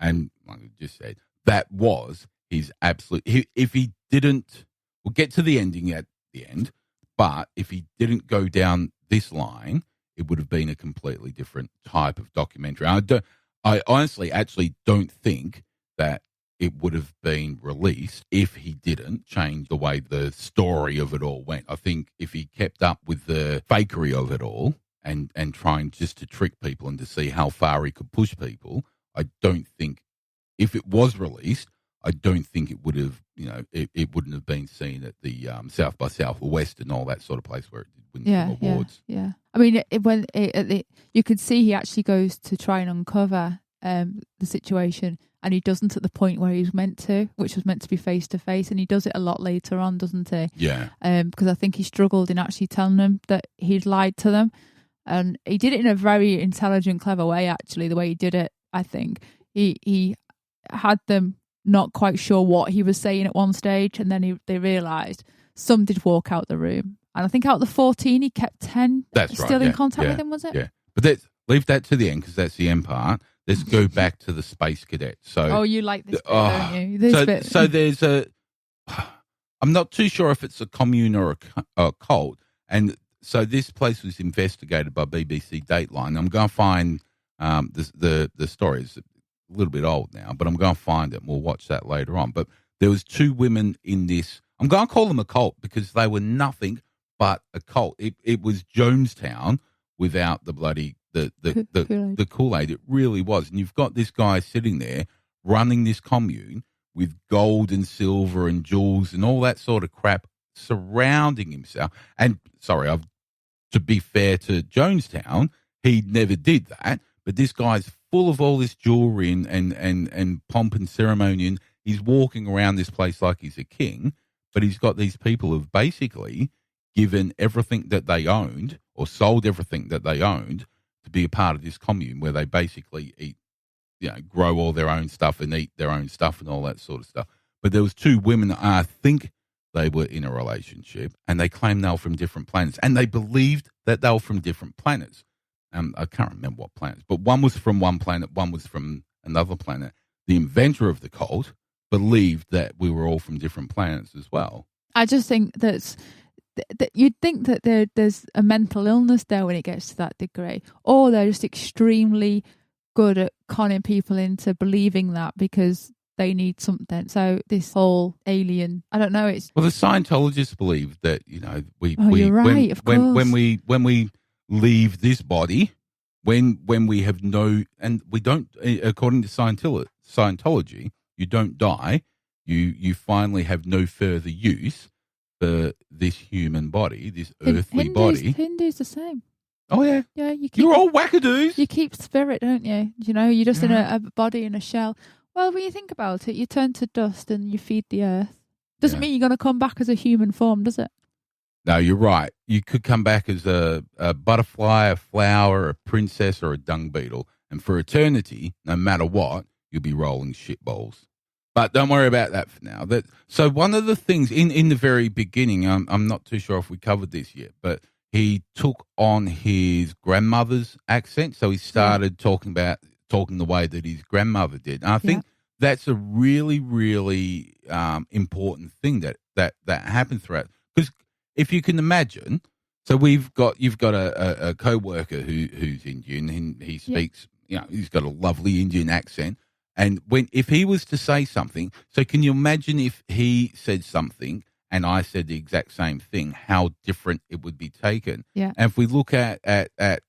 and like I just said, that was his absolute. If he didn't, we'll get to the ending at the end. But if he didn't go down this line, it would have been a completely different type of documentary. I honestly actually don't think that it would have been released if he didn't change the way the story of it all went. I think if he kept up with the fakery of it all and trying just to trick people and to see how far he could push people, I don't think, if it was released, I don't think it would have, it wouldn't have been seen at the South by Southwest and all that sort of place where it did win some awards. Yeah. I mean, you could see he actually goes to try and uncover the situation, and he doesn't at the point where he's meant to, which was meant to be face to face, and he does it a lot later on, doesn't he? Yeah. Because I think he struggled in actually telling them that he'd lied to them, and he did it in a very intelligent, clever way. Actually, the way he did it, I think he had them not quite sure what he was saying at one stage, and then they realised. Some did walk out the room, and I think out of the 14, he kept 10 still in contact with him. Was it? Yeah, but leave that to the end because that's the end part. Let's go back to the space cadet. So, you like this bit, don't you? So there's I'm not too sure if it's a commune or a cult, and so this place was investigated by BBC Dateline. I'm going to find the story is a little bit old now, but I'm going to find it and we'll watch that later on. But there was 2 women in this. I'm going to call them a cult because they were nothing but a cult. It was Jonestown without the bloody the Kool-Aid. It really was. And you've got this guy sitting there running this commune with gold and silver and jewels and all that sort of crap surrounding himself. And sorry, to be fair to Jonestown, he never did that. But this guy's full of all this jewelry and pomp and ceremony, and he's walking around this place like he's a king. But he's got these people who've basically given everything that they owned or sold everything that they owned to be a part of this commune where they basically eat, grow all their own stuff and eat their own stuff and all that sort of stuff. But there was 2 women, I think they were in a relationship, and they claimed they were from different planets. And they believed that they were from different planets. I can't remember what planets, but one was from one planet, one was from another planet. The inventor of the cult believed that we were all from different planets as well. I just think that you'd think that there's a mental illness there when it gets to that degree, or they're just extremely good at conning people into believing that because they need something. So this whole alien, I don't know. It's well, the Scientologists believe that you're right. Of course. when we leave this body, when we have and we don't, according to Scientology, you don't die. You finally have no further use for this human body, this earthly body. Hindu's the same. Oh yeah, yeah. You're all wackadoos. You keep spirit, don't you? You're just in a body in a shell. Well, when you think about it, you turn to dust and you feed the earth. Doesn't mean you're going to come back as a human form, does it? No, you're right. You could come back as a butterfly, a flower, a princess, or a dung beetle, and for eternity, no matter what, you'll be rolling shit balls. But don't worry about that for now. So one of the things in the very beginning, I'm not too sure if we covered this yet, but he took on his grandmother's accent. So he started talking the way that his grandmother did. And I think that's a really, really important thing that happened throughout. Because if you can imagine, so you've got a co-worker who's Indian, and he speaks, he's got a lovely Indian accent. And if he was to say something, so can you imagine if he said something and I said the exact same thing, how different it would be taken? Yeah. And if we look at the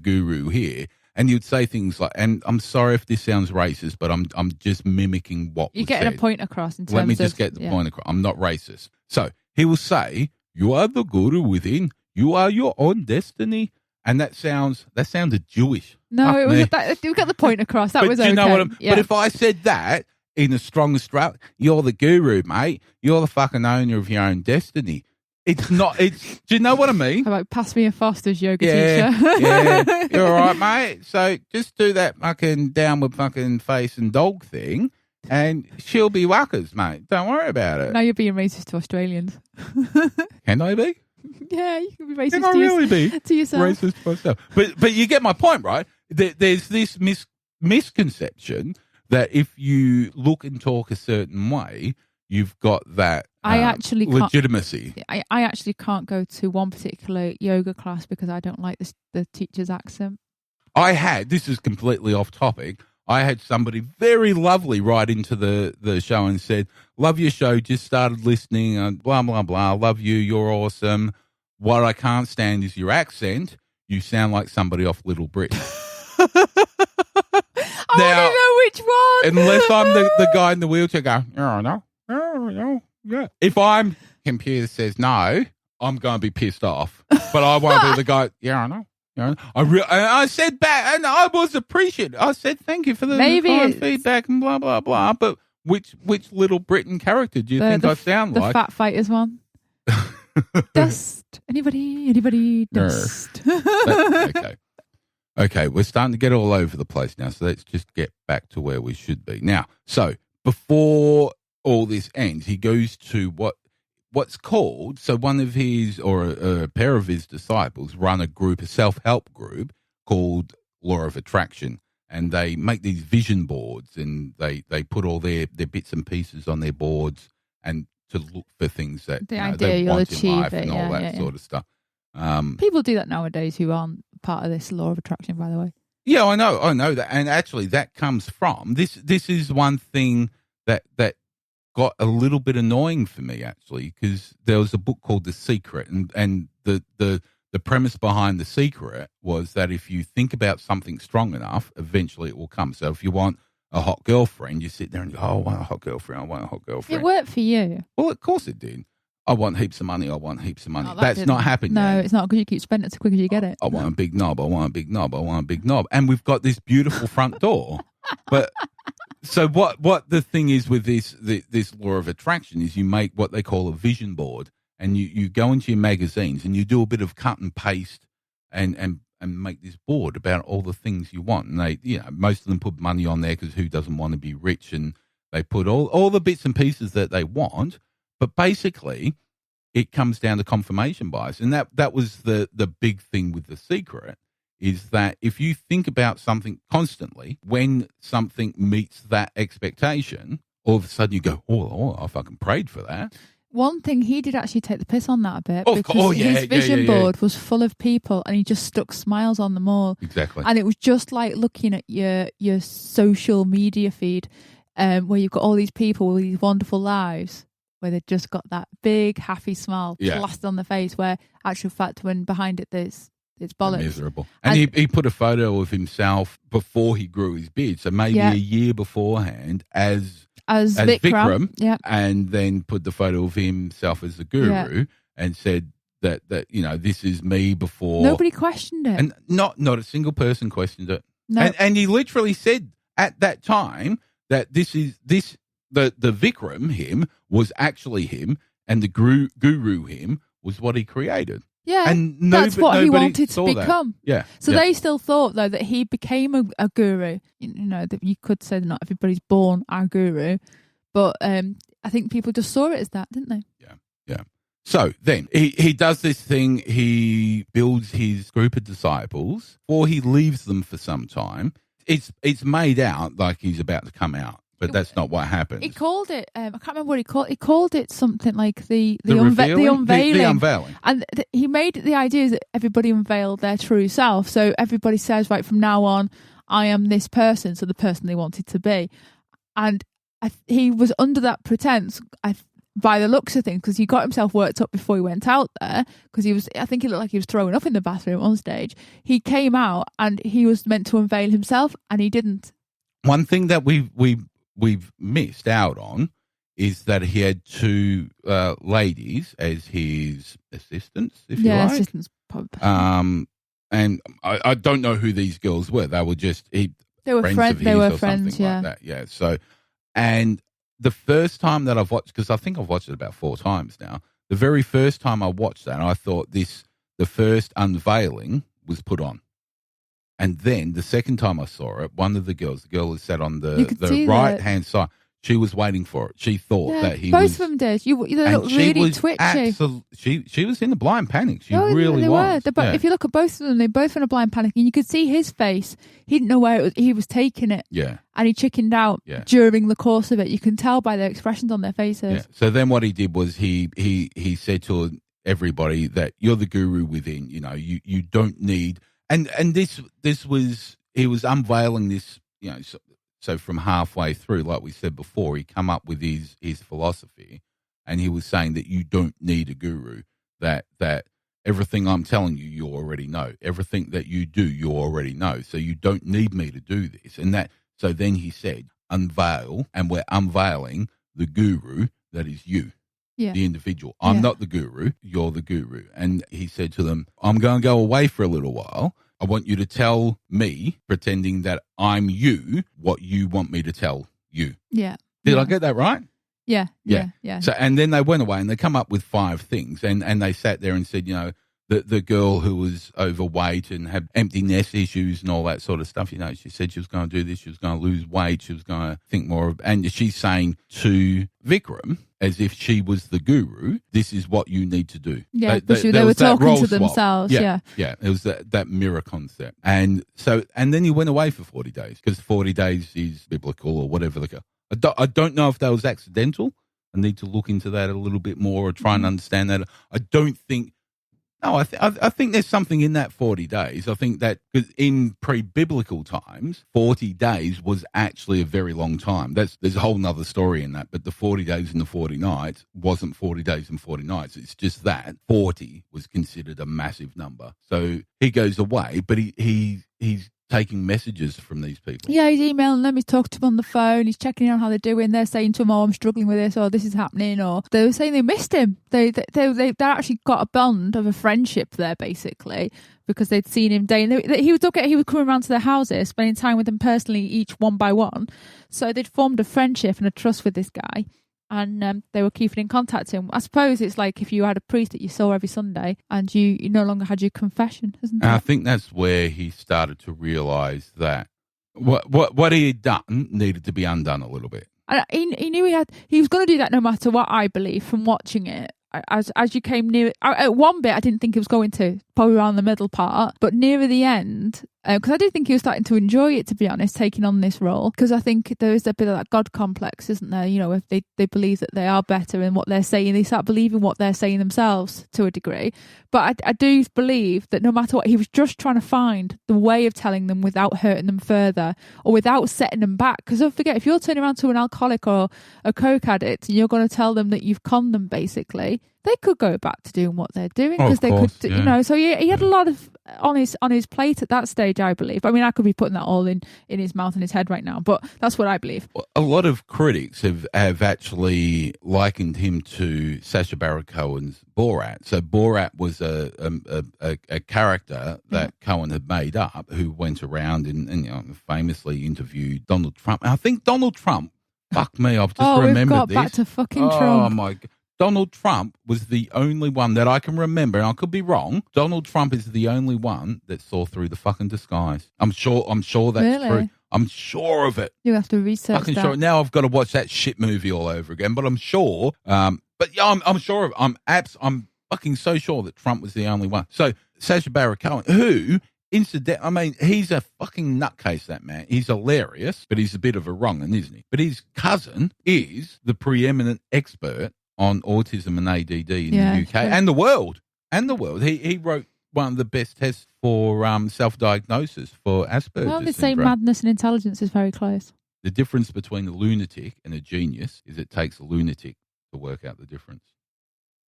guru here, and you'd say things like, and I'm sorry if this sounds racist, but I'm just mimicking what you're getting said. A point across. In terms Let me just get the point across. I'm not racist. So he will say, "You are the guru within. You are your own destiny." And that sounded Jewish. No, you got the point across. That was okay. You know what But if I said that in a strong Australian, you're the guru, mate. You're the fucking owner of your own destiny. It's not. Do you know what I mean? How about pass me a Foster's yoga teacher? Yeah, you're all right, mate. So just do that fucking downward fucking face and dog thing, and she'll be whackers, mate. Don't worry about it. Now you're being racist to Australians. Can I be? Yeah, you can be racist. Can I really be to yourself? Racist to myself. But you get my point, right? There's this misconception that if you look and talk a certain way, you've got that legitimacy. I actually can't go to one particular yoga class because I don't like the teacher's accent. This is completely off topic. I had somebody very lovely write into the show and said, "Love your show, just started listening, and blah, blah, blah. Love you, you're awesome. What I can't stand is your accent. You sound like somebody off Little Britain." I don't know which one. Unless I'm the guy in the wheelchair going, no. If I'm computer says no, I'm going to be pissed off. But I won't be the guy, I know. I said back, and I was appreciative. I said thank you for the kind feedback and blah blah blah. But which Little Britain character do you think I sound like? The Fat Fighters one. Dust. Anybody? Dust. Okay, we're starting to get all over the place now. So let's just get back to where we should be now. So before all this ends, he goes to what's called, so one of his, or a pair of his disciples run a self-help group called Law of Attraction, and they make these vision boards, and they put all their bits and pieces on their boards and to look for things that they want in life and all that sort of stuff. People do that nowadays who aren't part of this Law of Attraction, by the way. Yeah, I know that, and actually that comes from this is one thing that got a little bit annoying for me, actually, because there was a book called The Secret, and the premise behind The Secret was that if you think about something strong enough, eventually it will come. So if you want a hot girlfriend, you sit there and go, "Oh, I want a hot girlfriend. I want a hot girlfriend." It worked for you. Well, of course it did. I want heaps of money. Oh, that's not happening. No, yet. It's not, because you keep spending it as quick as you get it. I want a big knob. And we've got this beautiful front door. But so what the thing is with this Law of Attraction is you make what they call a vision board, and you go into your magazines and you do a bit of cut and paste and make this board about all the things you want. And they, most of them put money on there because who doesn't want to be rich? And they put all the bits and pieces that they want. But basically, it comes down to confirmation bias. And that was the big thing with The Secret, is that if you think about something constantly, when something meets that expectation, all of a sudden you go, oh, I fucking prayed for that. One thing, he did actually take the piss on that a bit his vision board was full of people and he just stuck smiles on them all. Exactly. And it was just like looking at your social media feed where you've got all these people with these wonderful lives where they've just got that big happy smile plastered on the face, where actual fact when behind it it's bollocks. Miserable. And he put a photo of himself before he grew his beard, so maybe a year beforehand as Vikram, and then put the photo of himself as the guru and said that this is me before. Nobody questioned it, and not a single person questioned it. No. And he literally said at that time that the Vikram him was actually him, and the guru him was what he created. Yeah, and that's what he wanted to become. That. Yeah. So they still thought, though, that he became a guru. That you could say that not everybody's born a guru, but I think people just saw it as that, didn't they? Yeah. So then he does this thing. He builds his group of disciples, or he leaves them for some time. It's made out like he's about to come out. But that's not what happened. He called it, I can't remember what he called it. He called it something like the unveiling. The unveiling. And he made the idea that everybody unveiled their true self. So everybody says, right, from now on, I am this person, so the person they wanted to be. And he was under that pretense, by the looks of things, because he got himself worked up before he went out there, because I think it looked like he was throwing up in the bathroom on stage. He came out and he was meant to unveil himself, and he didn't. One thing that we've missed out on is that he had two ladies as his assistants, if you like. Assistants. And I don't know who these girls were. They were just they were friends. They were friends, like that. Yeah. So, and the first time that I've watched, because I think I've watched it about 4 times now. The very first time I watched that, I thought the first unveiling was put on. And then the second time I saw it, one of the girls, the girl who sat on the right-hand side, she was waiting for it. She thought that he was... Both of them did. They looked really twitchy. She was in a blind panic. She really was. Were. If you look at both of them, they were both in a blind panic. And you could see his face. He didn't know where he was taking it. Yeah. And he chickened out during the course of it. You can tell by their expressions on their faces. Yeah. So then what he did was he said to everybody that you're the guru within. You don't need... And this was, he was unveiling this, so from halfway through, like we said before, he come up with his philosophy, and he was saying that you don't need a guru, that everything I'm telling you already know. Everything that you do, you already know. So you don't need me to do this. So then he said, unveil, and we're unveiling the guru that is you. Yeah. The individual. I'm not the guru. You're the guru. And he said to them, I'm going to go away for a little while. I want you to tell me, pretending that I'm you, what you want me to tell you. Yeah. Did I get that right? Yeah. So, and then they went away and they come up with 5 things. And they sat there and said, the girl who was overweight and had empty nest issues and all that sort of stuff, she said she was going to do this, she was going to lose weight, she was going to think more of, and she's saying to Vikram, as if she was the guru, this is what you need to do. Yeah, they were talking to themselves. Yeah. It was that mirror concept. And then he went away for 40 days, because 40 days is biblical or whatever. I don't know if that was accidental. I need to look into that a little bit more or try and understand that. I don't think... No, I think there's something in that 40 days. I think that because in pre-biblical times, 40 days was actually a very long time. There's a whole nother story in that. But the 40 days and the 40 nights wasn't 40 days and 40 nights. It's just that 40 was considered a massive number. So he goes away, but he's taking messages from these people. Yeah, he's emailing them, he's talking to them on the phone, he's checking on how they're doing, they're saying to him, I'm struggling with this, or this is happening, or they were saying they missed him. They actually got a bond of a friendship there, basically, because they'd seen him day, and he would come around to their houses, spending time with them personally, each one by one. So they'd formed a friendship and a trust with this guy. And they were keeping in contact with him. I suppose it's like if you had a priest that you saw every Sunday and you no longer had your confession, isn't it? I think that's where he started to realise that what he had done needed to be undone a little bit. And he knew he was going to do that no matter what, I believe, from watching it. as you came near, at one bit I didn't think it was going to, probably around the middle part, but nearer the end, because I did think he was starting to enjoy it, to be honest, taking on this role, because I think there is a bit of that God complex, isn't there? You know, if they believe that they are better in what they're saying, they start believing what they're saying themselves to a degree. But I do believe that no matter what, he was just trying to find the way of telling them without hurting them further or without setting them back. Because don't forget, if you're turning around to an alcoholic or a coke addict and you're going to tell them that you've conned them, basically, they could go back to doing what they're doing, because they could, you know. So he had a lot of on his plate at that stage, I believe. I mean, I could be putting that all in his mouth and his head right now, but that's what I believe. A lot of critics have actually likened him to Sacha Baron Cohen's Borat. So Borat was a character that Cohen had made up, who went around and you know, famously interviewed Donald Trump. And I think Donald Trump, fuck me, I've just remembered we've got this. Back to fucking Trump. Oh my God. Donald Trump was the only one that I can remember, and I could be wrong. Donald Trump is the only one that saw through the fucking disguise. I'm sure that's true. I'm sure of it. You have to research fucking that. Sure. Now I've got to watch that shit movie all over again, but I'm sure. But yeah, I'm sure of. I'm fucking so sure that Trump was the only one. So Sacha Baron Cohen, who, incidentally, I mean, he's a fucking nutcase, that man. He's hilarious, but he's a bit of a wrong'un, isn't he? But his cousin is the preeminent expert on autism and ADD in the UK and the world. He wrote one of the best tests for self-diagnosis for Asperger's Well, they say syndrome. madness and intelligence is very close. The difference between a lunatic and a genius is it takes a lunatic to work out the difference.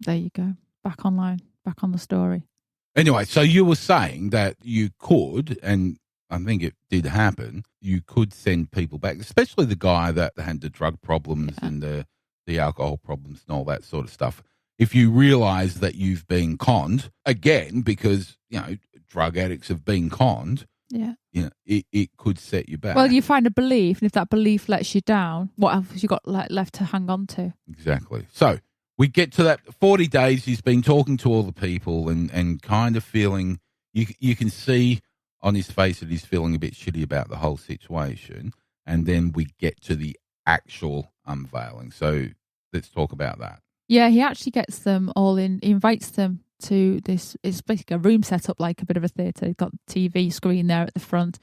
There you go. Back online. Back on the story. Anyway, so you were saying that you could, and I think it did happen, you could send people back, especially the guy that had the drug problems and the alcohol problems and all that sort of stuff. If you realise that you've been conned, again, because, you know, drug addicts have been conned, you know, it could set you back. Well, you find a belief, and if that belief lets you down, what else have you got left to hang on to? Exactly. So we get to that 40 days, he's been talking to all the people and kind of feeling, you can see on his face that he's feeling a bit shitty about the whole situation. And then we get to the actual unveiling. So let's talk about that. Yeah, he actually gets them all in. He invites them to this. It's basically a room set up like a bit of a theatre. He's got a TV screen there at the front,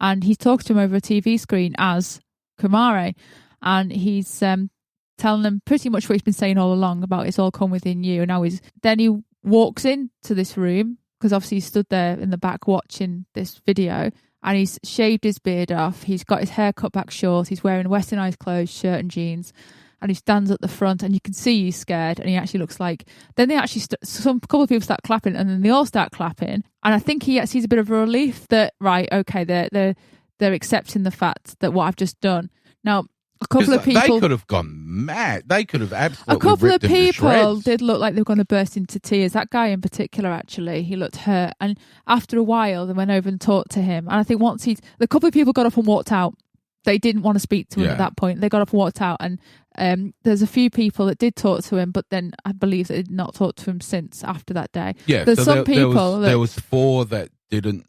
and he's talking to them over a TV screen as Kumare, and he's telling them pretty much what he's been saying all along about it's all come within you. And now then he walks into this room, because obviously he stood there in the back watching this video, and he's shaved his beard off. He's got his hair cut back short. He's wearing westernised clothes, shirt and jeans. And he stands at the front, and you can see he's scared, and he actually looks like... Then they actually... a couple of people start clapping, and then they all start clapping. And I think he sees a bit of a relief that, right, okay, they're accepting the fact that what I've just done. Now, a couple of people... They could have gone mad. They could have absolutely A couple of ripped him to people shreds. did look like they were going to burst into tears. That guy in particular, actually, he looked hurt. And after a while, they went over and talked to him. And I think once a couple of people got up and walked out. They didn't want to speak to him at that point. They got up and walked out, and there's a few people that did talk to him, but then I believe they did not talk to him since after that day. Yeah, there's some people. There was 4 that didn't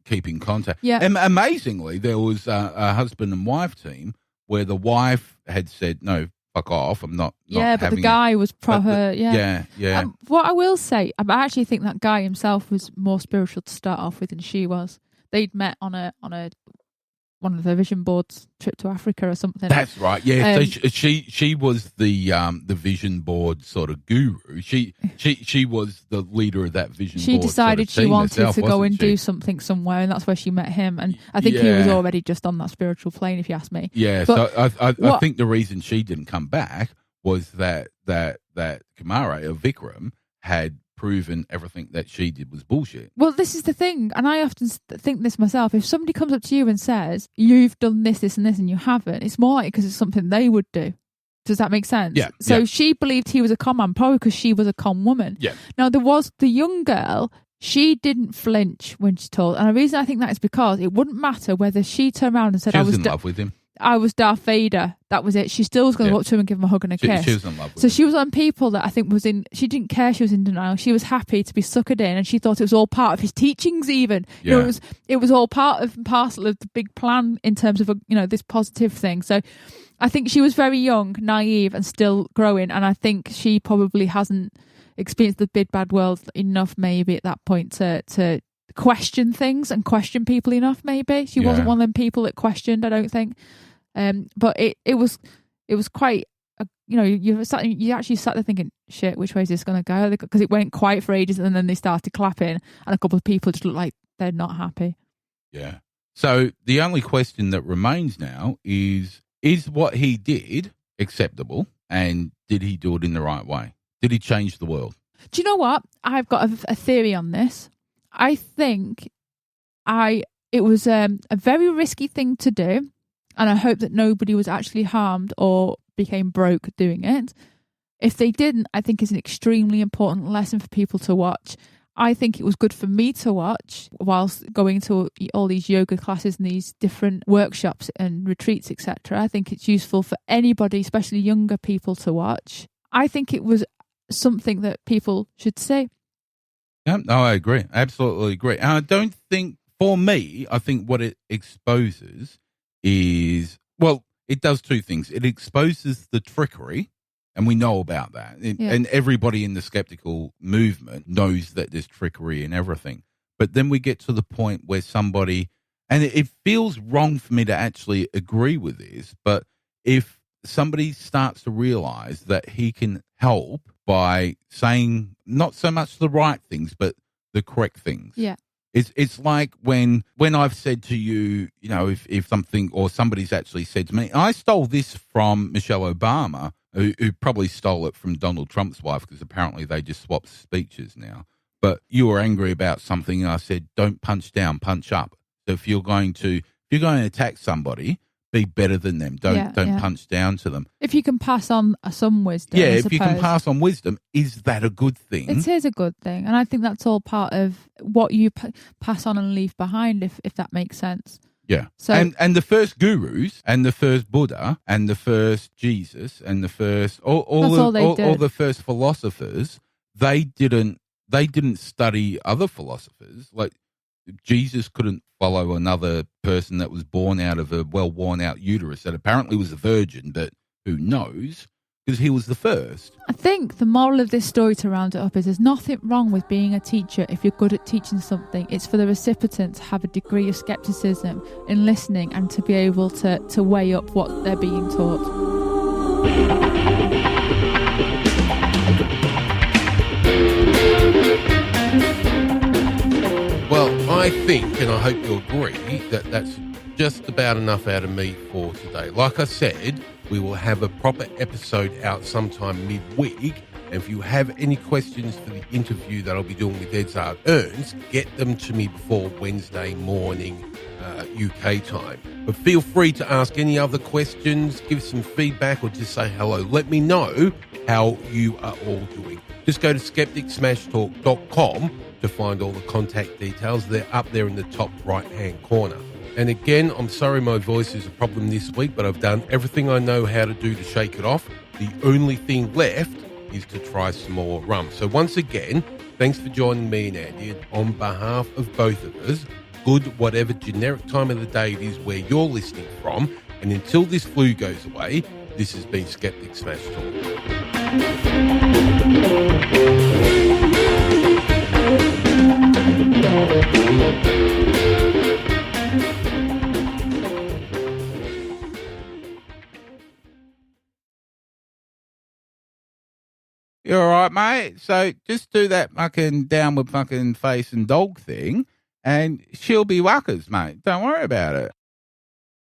keep in contact. Yeah, and amazingly, there was a husband and wife team where the wife had said, "No, fuck off, I'm not." Yeah, but the guy was proper. Yeah. What I will say, I actually think that guy himself was more spiritual to start off with than she was. They'd met on a one of the vision boards trip to Africa or something. That's right. Yeah. So she was the vision board sort of guru. She was the leader of that vision board. She decided sort of she wanted herself, to go and she? Do something somewhere, and that's where she met him. And I think he was already just on that spiritual plane, if you ask me. Yeah. But so I think the reason she didn't come back was that Kumare or Vikram had proven everything that she did was bullshit. Well, this is the thing, and I often think this myself. If somebody comes up to you and says, you've done this, this and this, and you haven't, it's more like because it's something they would do. Does that make sense? Yeah. So she believed he was a con man, probably because she was a con woman. Yeah. Now, there was the young girl, she didn't flinch when she told, and the reason I think that is because it wouldn't matter whether she turned around and said, she was in love with him. I was Darth Vader. That was it. She still was going to go up to him and give him a hug and a kiss. She was in love with so him. she was on people that I think she didn't care she was in denial. She was happy to be suckered in, and she thought it was all part of his teachings even. Yeah. You know, it was all part of and parcel of the big plan in terms of, this positive thing. So I think she was very young, naive, and still growing. And I think she probably hasn't experienced the big bad world enough maybe at that point to question things and question people enough. Maybe she wasn't one of them people that questioned, I don't think. But it was quite you actually sat there thinking, shit, which way is this going to go? Because it went quiet for ages, and then they started clapping, and a couple of people just looked like they're not happy. Yeah. So the only question that remains now is what he did acceptable, and did he do it in the right way? Did he change the world? Do you know what? I've got a theory on this. I think it was a very risky thing to do, and I hope that nobody was actually harmed or became broke doing it. If they didn't, I think it's an extremely important lesson for people to watch. I think it was good for me to watch whilst going to all these yoga classes and these different workshops and retreats, etc. I think it's useful for anybody, especially younger people, to watch. I think it was something that people should see. Yeah, no, I agree. Absolutely agree. And I don't think, for me, I think what it exposes is, well, it does two things. It exposes the trickery, and we know about that. And everybody in the skeptical movement knows that there's trickery in everything. But then we get to the point where somebody, and it feels wrong for me to actually agree with this, but if somebody starts to realize that he can help by saying not so much the right things, but the correct things. Yeah. It's like when I've said to you, if something or somebody's actually said to me, I stole this from Michelle Obama, who probably stole it from Donald Trump's wife, because apparently they just swapped speeches now. But you were angry about something, and I said, don't punch down, punch up. So if you're going to attack somebody, be better than them. Don't punch down to them. If you can pass on some wisdom. Yeah, if you can pass on wisdom, is that a good thing? It is a good thing. And I think that's all part of what you pass on and leave behind, if that makes sense. Yeah. So, and the first gurus and the first Buddha and the first Jesus and the first all the first philosophers, they didn't study other philosophers. Like Jesus couldn't follow another person that was born out of a well-worn-out uterus that apparently was a virgin, but who knows? Because he was the first. I think the moral of this story, to round it up, is there's nothing wrong with being a teacher if you're good at teaching something. It's for the recipient to have a degree of skepticism in listening and to be able to weigh up what they're being taught. Well, I think, and I hope you agree, that that's just about enough out of me for today. Like I said, we will have a proper episode out sometime midweek. And if you have any questions for the interview that I'll be doing with Edzard Ernst, get them to me before Wednesday morning UK time. But feel free to ask any other questions, give some feedback, or just say hello. Let me know how you are all doing. Just go to skepticsmashtalk.com to find all the contact details. They're up there in the top right-hand corner. And again, I'm sorry my voice is a problem this week, but I've done everything I know how to do to shake it off. The only thing left is to try some more rum. So once again, thanks for joining me and Andy. And on behalf of both of us, good whatever generic time of the day it is where you're listening from. And until this flu goes away, this has been Skeptic Smash Talk. You all right, mate? So just do that fucking downward fucking face and dog thing, and she'll be whackers, mate. Don't worry about it.